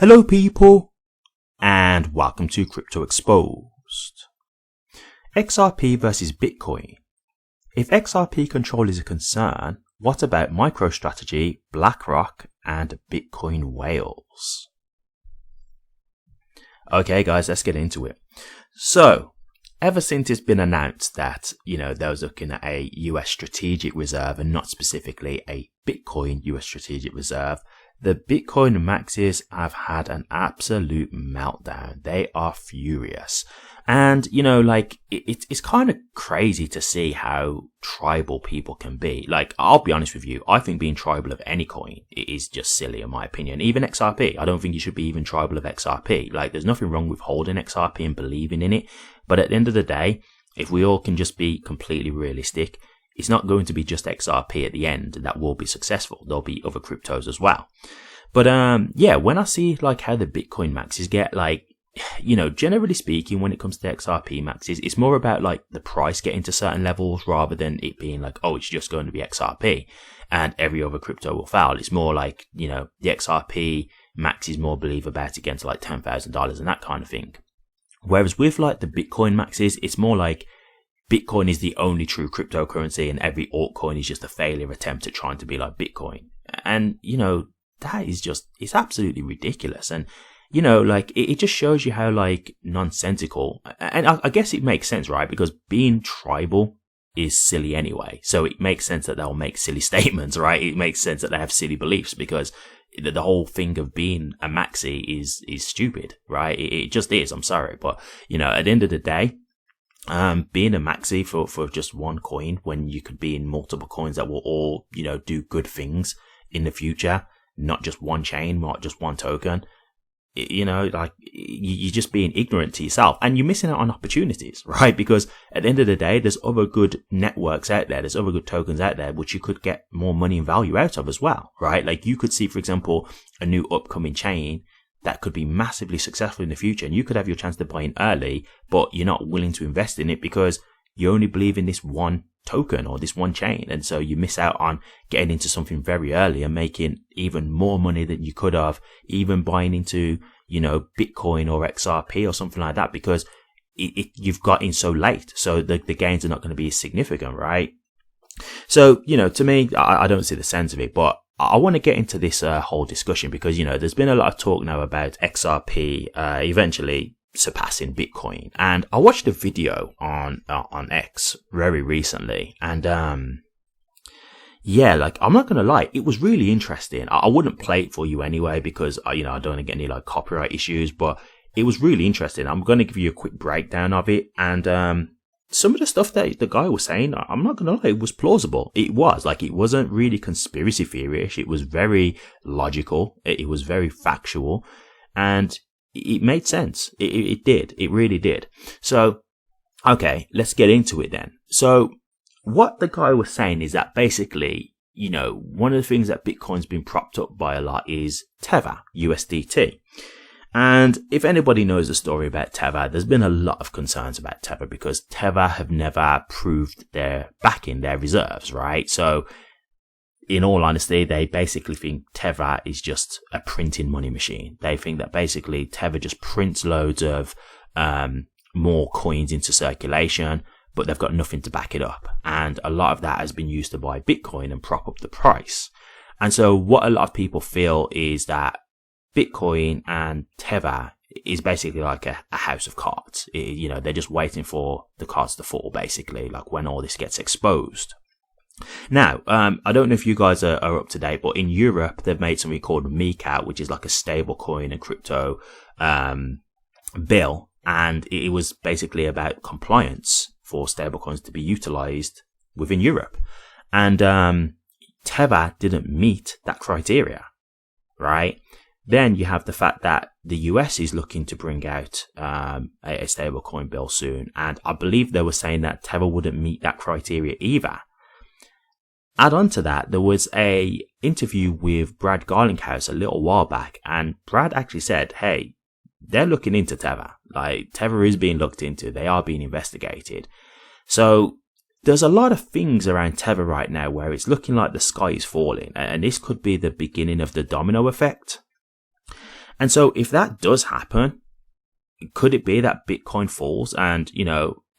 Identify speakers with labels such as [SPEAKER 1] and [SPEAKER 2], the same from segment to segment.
[SPEAKER 1] Hello people, and welcome to Crypto Exposed. XRP versus Bitcoin. If XRP control is a concern, what about MicroStrategy, BlackRock, and Bitcoin whales? Okay guys, let's get into it. So, ever since it's been announced that, they was looking at a US strategic reserve and not specifically a Bitcoin US strategic reserve, the Bitcoin maxis have had an absolute meltdown. They are furious. And, it's kind of crazy to see how tribal people can be. Like, I'll be honest with you, I think being tribal of any coin is just silly in my opinion. Even XRP, I don't think you should be even tribal of XRP. Like, there's nothing wrong with holding XRP and believing in it. But at the end of the day, if we all can just be completely realistic, it's not going to be just XRP at the end that will be successful. There'll be other cryptos as well. But when I see how the Bitcoin maxes get, generally speaking, when it comes to XRP maxes, it's more about the price getting to certain levels rather than it being it's just going to be XRP and every other crypto will fail. It's more the XRP max is more believe about it getting to $10,000 and that kind of thing. Whereas with the Bitcoin maxes, it's more Bitcoin is the only true cryptocurrency and every altcoin is just a failure attempt at trying to be like Bitcoin. And, that is just, it's absolutely ridiculous. And, it just shows you how nonsensical. And I guess it makes sense, right? Because being tribal is silly anyway. So it makes sense that they'll make silly statements, right? It makes sense that they have silly beliefs because the whole thing of being a maxi is stupid, right? It just is. I'm sorry. But, at the end of the day, being a maxi for just one coin when you could be in multiple coins that will all, do good things in the future, not just one chain, not just one token, you're just being ignorant to yourself and you're missing out on opportunities, right? Because at the end of the day, there's other good networks out there. There's other good tokens out there, which you could get more money and value out of as well, right? You could see, for example, a new upcoming chain that could be massively successful in the future and you could have your chance to buy in early, but you're not willing to invest in it because you only believe in this one token or this one chain. And so you miss out on getting into something very early and making even more money than you could have, even buying into, Bitcoin or XRP or something like that, because you've got in so late. So the gains are not going to be as significant, right? So, to me, I don't see the sense of it, but I want to get into this whole discussion because, there's been a lot of talk now about XRP eventually surpassing Bitcoin. And I watched a video on X very recently. And, I'm not going to lie, it was really interesting. I wouldn't play it for you anyway because, I don't want to get any copyright issues, but it was really interesting. I'm going to give you a quick breakdown of it. And, some of the stuff that the guy was saying, I'm not going to lie, it was plausible. It was it wasn't really conspiracy theory-ish. It was very logical. It was very factual and it made sense. It did. It really did. So, okay, let's get into it then. So what the guy was saying is that basically, one of the things that Bitcoin's been propped up by a lot is Tether, USDT. And if anybody knows the story about Tether, there's been a lot of concerns about Tether because Tether have never proved their backing, their reserves, right? So in all honesty, they basically think Tether is just a printing money machine. They think that basically Tether just prints loads of more coins into circulation, but they've got nothing to back it up. And a lot of that has been used to buy Bitcoin and prop up the price. And so what a lot of people feel is that Bitcoin and Tether is basically like a house of cards. They're just waiting for the cards to fall, basically, when all this gets exposed. Now, I don't know if you guys are up to date, but in Europe, they've made something called MiCA, which is like a stable coin and crypto bill. And it was basically about compliance for stablecoins to be utilized within Europe. And Tether didn't meet that criteria, right? Then you have the fact that the US is looking to bring out a stablecoin bill soon. And I believe they were saying that Tether wouldn't meet that criteria either. Add on to that, there was a interview with Brad Garlinghouse a little while back, and Brad actually said, hey, they're looking into Tether. Tether is being looked into. They are being investigated. So there's a lot of things around Tether right now where it's looking like the sky is falling, and this could be the beginning of the domino effect. And so if that does happen, could it be that Bitcoin falls and,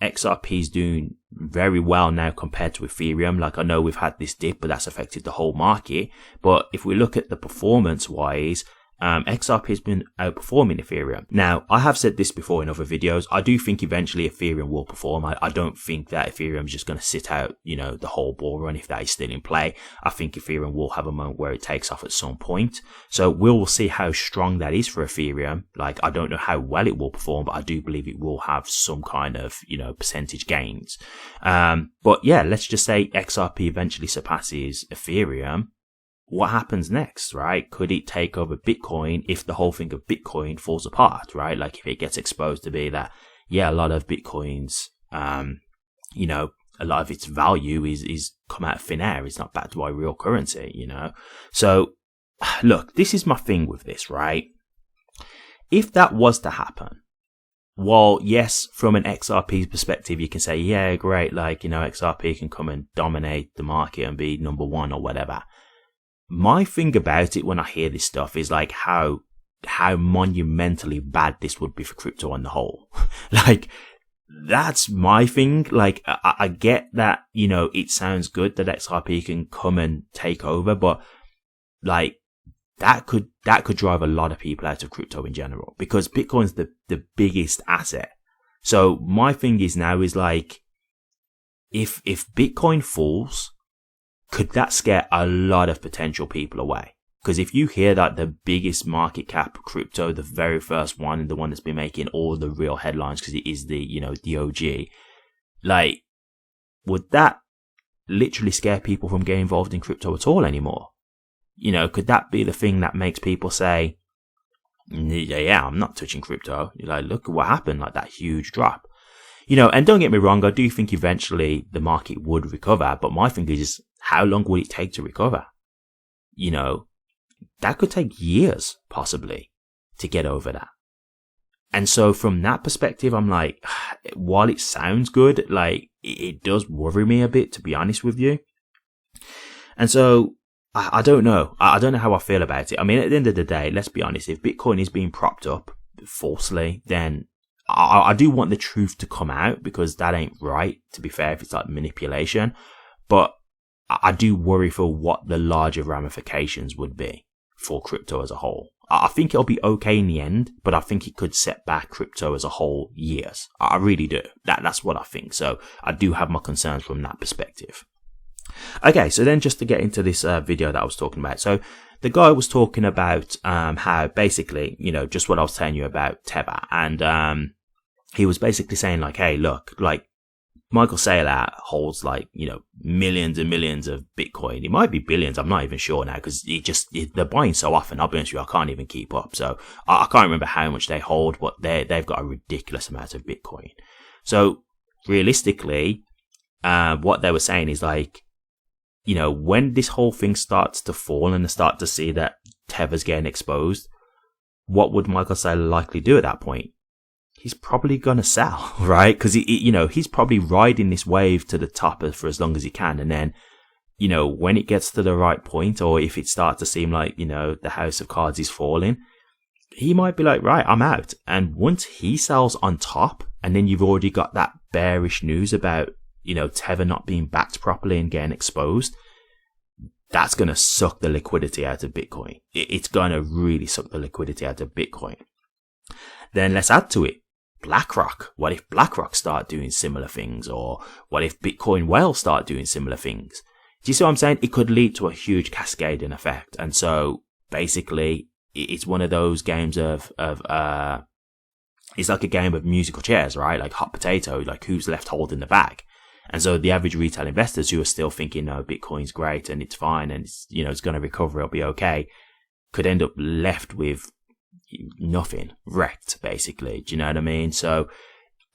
[SPEAKER 1] XRP is doing very well now compared to Ethereum? Like, I know we've had this dip, but that's affected the whole market. But if we look at the performance wise, XRP has been outperforming Ethereum. Now, I have said this before in other videos. I do think eventually Ethereum will perform. I don't think that Ethereum is just going to sit out, the whole bull run if that is still in play. I think Ethereum will have a moment where it takes off at some point. So we'll see how strong that is for Ethereum. Like, I don't know how well it will perform, but I do believe it will have some kind of, percentage gains. But yeah, let's just say XRP eventually surpasses Ethereum. What happens next, right? Could it take over Bitcoin if the whole thing of Bitcoin falls apart, right? Like if it gets exposed to be that, yeah, a lot of Bitcoin's, a lot of its value is come out of thin air. It's not backed by real currency, So look, this is my thing with this, right? If that was to happen, well, yes, from an XRP perspective, you can say, yeah, great. Like, XRP can come and dominate the market and be number one or whatever. My thing about it when I hear this stuff is like how monumentally bad this would be for crypto on the whole. Like, that's my thing. Like, I get that, it sounds good that XRP can come and take over, but like, that could drive a lot of people out of crypto in general, because Bitcoin's the biggest asset. So my thing is now is like, if Bitcoin falls, could that scare a lot of potential people away? Because if you hear that the biggest market cap crypto, the very first one and the one that's been making all the real headlines because it is the, the OG, like, would that literally scare people from getting involved in crypto at all anymore? Could that be the thing that makes people say, yeah, I'm not touching crypto. Like, look at what happened, like that huge drop. And don't get me wrong, I do think eventually the market would recover, but my thing is, how long would it take to recover? That could take years, possibly, to get over that. And so from that perspective, I'm like, while it sounds good, like, it does worry me a bit, to be honest with you. And so, I don't know. I don't know how I feel about it. I mean, at the end of the day, let's be honest, if Bitcoin is being propped up falsely, then I do want the truth to come out, because that ain't right, to be fair, if it's like manipulation. But I do worry for what the larger ramifications would be for crypto as a whole. I think it'll be okay in the end, but I think it could set back crypto as a whole years. I really do. That's what I think. So I do have my concerns from that perspective. Okay, so then just to get into this video that I was talking about. So the guy was talking about how basically, just what I was telling you about Tether. And he was basically saying like, hey, look, like, Michael Saylor holds like, millions and millions of Bitcoin. It might be billions. I'm not even sure now, because they're buying so often. I'll be honest with you, I can't even keep up. So I can't remember how much they hold, but they've got a ridiculous amount of Bitcoin. So realistically, what they were saying is like, when this whole thing starts to fall and they start to see that Tether's getting exposed, what would Michael Saylor likely do at that point? He's probably going to sell, right? Because, he's probably riding this wave to the top for as long as he can. And then, when it gets to the right point, or if it starts to seem like, the house of cards is falling, he might be like, right, I'm out. And once he sells on top, and then you've already got that bearish news about, Tether not being backed properly and getting exposed, that's going to suck the liquidity out of Bitcoin. It's going to really suck the liquidity out of Bitcoin. Then let's add to it BlackRock. What if BlackRock start doing similar things? Or what if Bitcoin whales start doing similar things? Do you see what I'm saying? It could lead to a huge cascading effect. And so basically it's one of those games of it's like a game of musical chairs, right? Like hot potato, like who's left holding the bag. And so the average retail investors who are still thinking, no, Bitcoin's great and it's fine and it's, it's going to recover, it'll be okay, could end up left with nothing, wrecked, basically. Do you know what I mean? So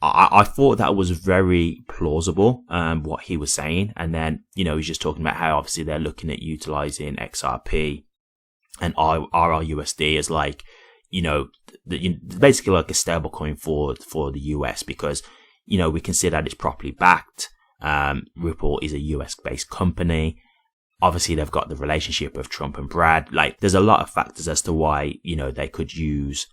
[SPEAKER 1] I thought that was very plausible, what he was saying. And then, he's just talking about how obviously they're looking at utilizing XRP and RRUSD as like, basically like a stablecoin for the US, because, we can see that it's properly backed. Ripple is a US based company. Obviously, they've got the relationship of Trump and Brad. Like, there's a lot of factors as to why, they could use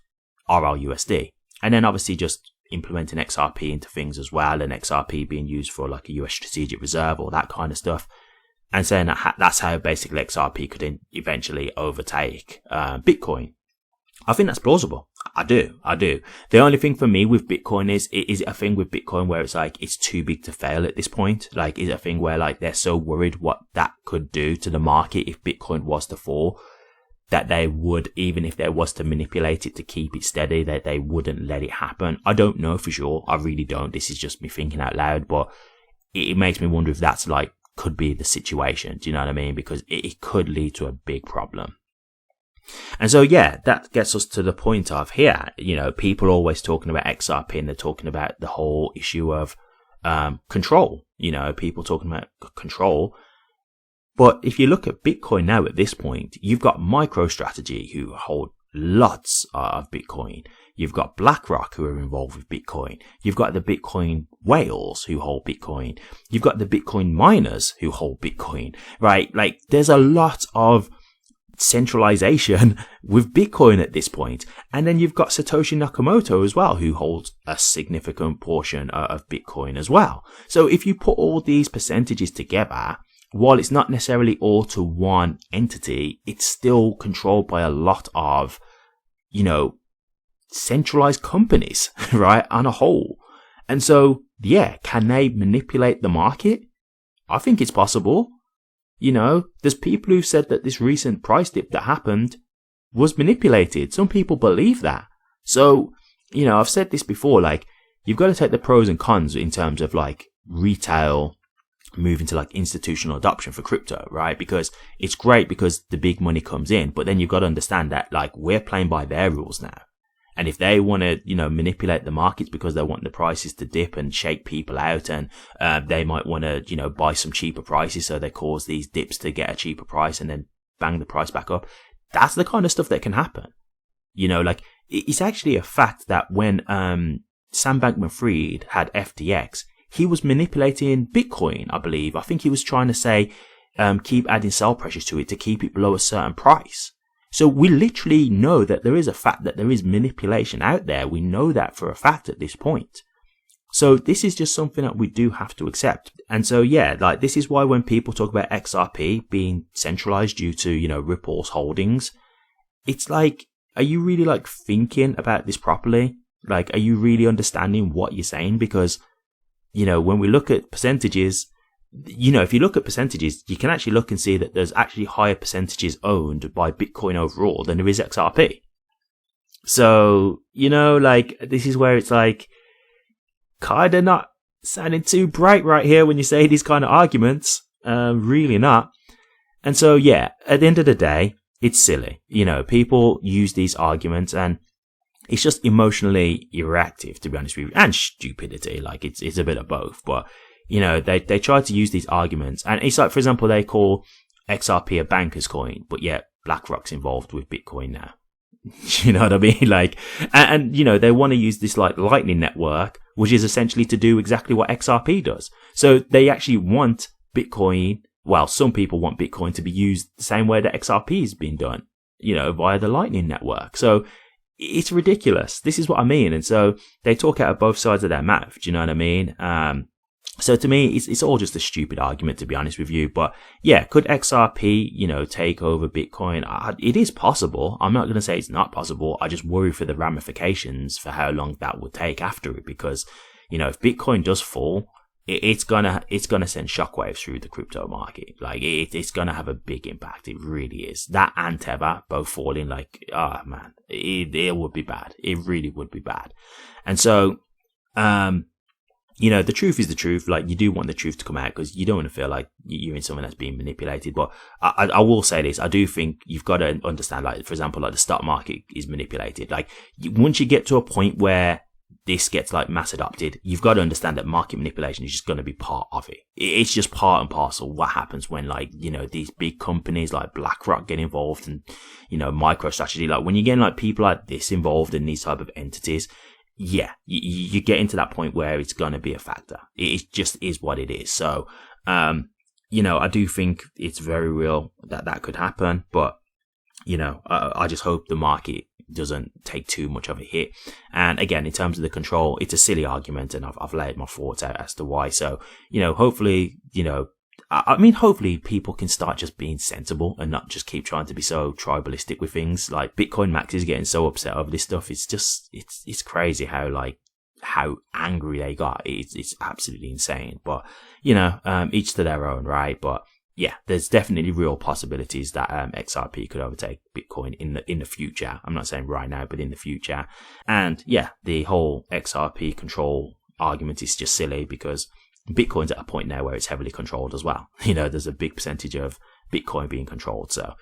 [SPEAKER 1] RLUSD. And then obviously just implementing XRP into things as well, and XRP being used for like a US strategic reserve or that kind of stuff. And saying that that's how basically XRP could eventually overtake Bitcoin. I think that's plausible. I do. The only thing for me with Bitcoin is it a thing with Bitcoin where it's like, it's too big to fail at this point? Like, is it a thing where like they're so worried what that could do to the market if Bitcoin was to fall, that they would, even if there was to manipulate it to keep it steady, that they wouldn't let it happen? I don't know for sure. I really don't. This is just me thinking out loud, but it makes me wonder if that's like, could be the situation. Do you know what I mean? Because it could lead to a big problem. And so, yeah, that gets us to the point of here, people are always talking about XRP and they're talking about the whole issue of control, people talking about control. But if you look at Bitcoin now at this point, you've got MicroStrategy who hold lots of Bitcoin. You've got BlackRock who are involved with Bitcoin. You've got the Bitcoin whales who hold Bitcoin. You've got the Bitcoin miners who hold Bitcoin, right? Like, there's a lot of centralization with Bitcoin at this point. And then you've got Satoshi Nakamoto as well, who holds a significant portion of Bitcoin as well. So if you put all these percentages together, while it's not necessarily all to one entity, it's still controlled by a lot of, centralized companies, right, on a whole. And so, yeah, can they manipulate the market? I think it's possible. There's people who've said that this recent price dip that happened was manipulated. Some people believe that. So, I've said this before, like, you've got to take the pros and cons in terms of like retail moving to like institutional adoption for crypto, right? Because it's great because the big money comes in, but then you've got to understand that like we're playing by their rules now. And if they want to, manipulate the markets because they want the prices to dip and shake people out, and they might want to, buy some cheaper prices, so they cause these dips to get a cheaper price and then bang the price back up. That's the kind of stuff that can happen. Like, it's actually a fact that when Sam Bankman-Fried had FTX, he was manipulating Bitcoin, I believe. I think he was trying to say, keep adding sell pressures to it to keep it below a certain price. So we literally know that there is a fact that there is manipulation out there. We know that for a fact at this point. So this is just something that we do have to accept. And so, yeah, like this is why when people talk about XRP being centralized due to, Ripple's holdings, it's like, are you really like thinking about this properly? Like, are you really understanding what you're saying? Because, when we look at percentages, if you look at percentages, you can actually look and see that there's actually higher percentages owned by Bitcoin overall than there is XRP. So, like, this is where it's like, kind of not sounding too bright right here when you say these kind of arguments. Really not. And so, yeah, at the end of the day, it's silly. People use these arguments and it's just emotionally irreactive, to be honest with you, and stupidity. Like, it's a bit of both, but they try to use these arguments, and it's like, for example, they call XRP a banker's coin, but yet BlackRock's involved with Bitcoin now. You know what I mean? Like, and they want to use this like Lightning Network, which is essentially to do exactly what XRP does. So they actually want Bitcoin. Well, some people want Bitcoin to be used the same way that XRP is being done, via the Lightning Network. So it's ridiculous. This is what I mean. And so they talk out of both sides of their mouth. Do you know what I mean? So to me, it's all just a stupid argument, to be honest with you. But yeah, could XRP, take over Bitcoin? It is possible. I'm not going to say it's not possible. I just worry for the ramifications for how long that would take after it. Because, if Bitcoin does fall, it's gonna send shockwaves through the crypto market. Like, it's gonna have a big impact. It really is. That and Tether both falling, like, oh man, it would be bad. It really would be bad. And so, the truth is the truth. Like, you do want the truth to come out because you don't want to feel like you're in something that's being manipulated. But I will say this. I do think you've got to understand, like, for example, like the stock market is manipulated. Like, once you get to a point where this gets like mass adopted, you've got to understand that market manipulation is just going to be part of it. It's just part and parcel what happens when, like, these big companies like BlackRock get involved and, MicroStrategy. Like, when you're getting like people like this involved in these type of entities, yeah, you get into that point where it's going to be a factor. It just is what it is. So, you know, I do think it's very real that that could happen, but you know, I just hope the market doesn't take too much of a hit. And again, in terms of the control, it's a silly argument, and I've laid my thoughts out as to why. So, you know, hopefully, you know, I mean, hopefully people can start just being sensible and not just keep trying to be so tribalistic with things. Like Bitcoin Max is getting so upset over this stuff. It's just, it's crazy how angry they got. It's absolutely insane. But, you know, each to their own, right? But yeah, there's definitely real possibilities that XRP could overtake Bitcoin in the future. I'm not saying right now, but in the future. And yeah, the whole XRP control argument is just silly because Bitcoin's at a point now where it's heavily controlled as well. You know, there's a big percentage of Bitcoin being controlled, so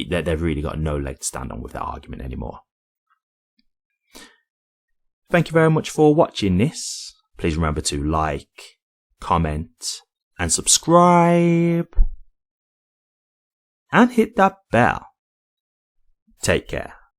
[SPEAKER 1] they've really got no leg to stand on with that argument anymore. Thank you very much for watching this. Please remember to like, comment, and subscribe. And hit that bell. Take care.